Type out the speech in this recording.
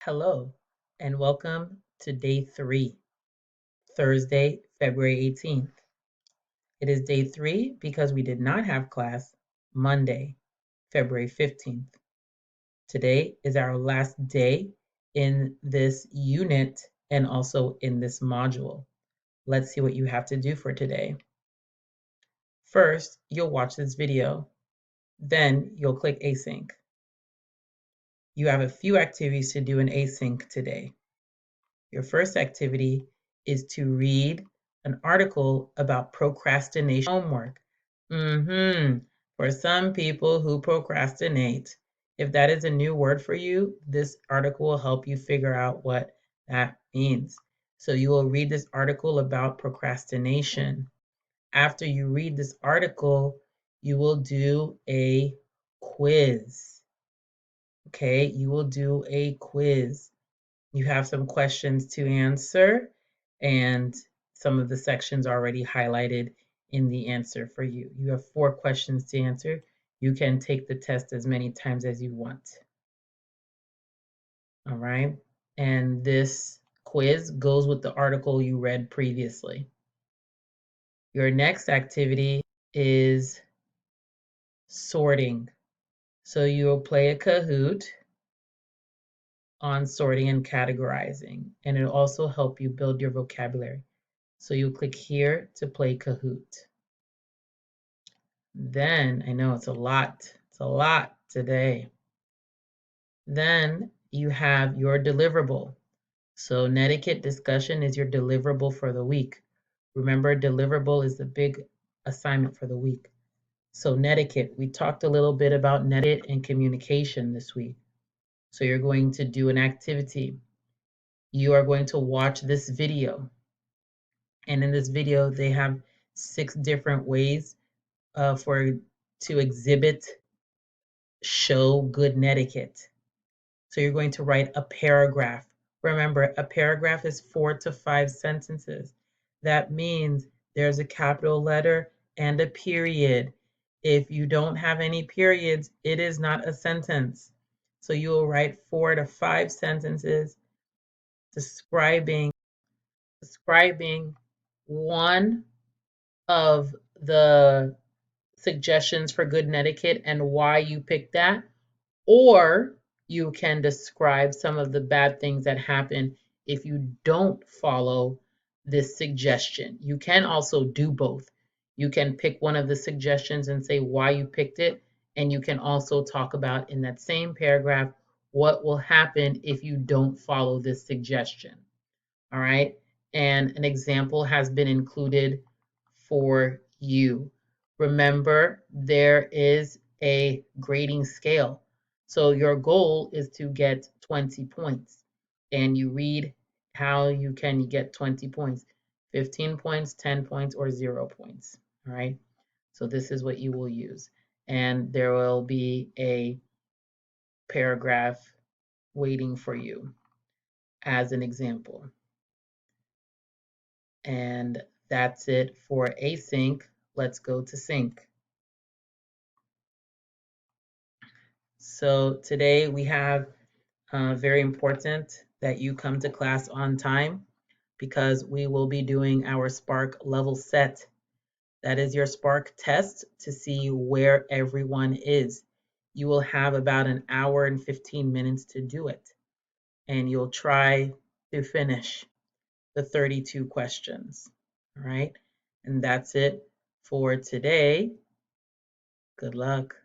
Hello, and welcome to day 3, Thursday, February 18th. It is day 3 because we did not have class Monday, February 15th. Today is our last day in this unit and also in this module. Let's see what you have to do for today. First, you'll watch this video. Then you'll click async. You have a few activities to do in async today. Your first activity is to read an article about procrastination homework. For some people who procrastinate, if that is a new word for you, this article will help you figure out what that means. So you will read this article about procrastination. After you read this article, you will do a quiz. Okay, you will do a quiz. You have some questions to answer, and some of the sections are already highlighted in the answer for you. You have 4 questions to answer. You can take the test as many times as you want. All right. And this quiz goes with the article you read previously. Your next activity is sorting. So you will play a Kahoot on sorting and categorizing, and it'll also help you build your vocabulary. So you'll click here to play Kahoot. Then, I know it's a lot today. Then you have your deliverable. So Netiquette discussion is your deliverable for the week. Remember, deliverable is the big assignment for the week. So Netiquette, we talked a little bit about netiquette and communication this week. So you're going to do an activity. You are going to watch this video. And in this video, they have 6 different ways to exhibit, show good netiquette. So you're going to write a paragraph. Remember, a paragraph is 4 to 5 sentences. That means there's a capital letter and a period. If you don't have any periods, it is not a sentence. So you will write 4 to 5 sentences describing one of the suggestions for good netiquette and why you picked that, or you can describe some of the bad things that happen if you don't follow this suggestion. You can also do both. You can pick one of the suggestions and say why you picked it, and you can also talk about in that same paragraph what will happen if you don't follow this suggestion. All right, and an example has been included for you. Remember, there is a grading scale. So your goal is to get 20 points. And you read how you can get 20 points. 15 points, 10 points, or 0 points. All right. So this is what you will use. And there will be a paragraph waiting for you as an example. And that's it for async. Let's go to sync. So today we have very important that you come to class on time because we will be doing our Spark level set. That is your Spark test to see where everyone is. You will have about an hour and 15 minutes to do it. And you'll try to finish the 32 questions. All right. And that's it for today. Good luck.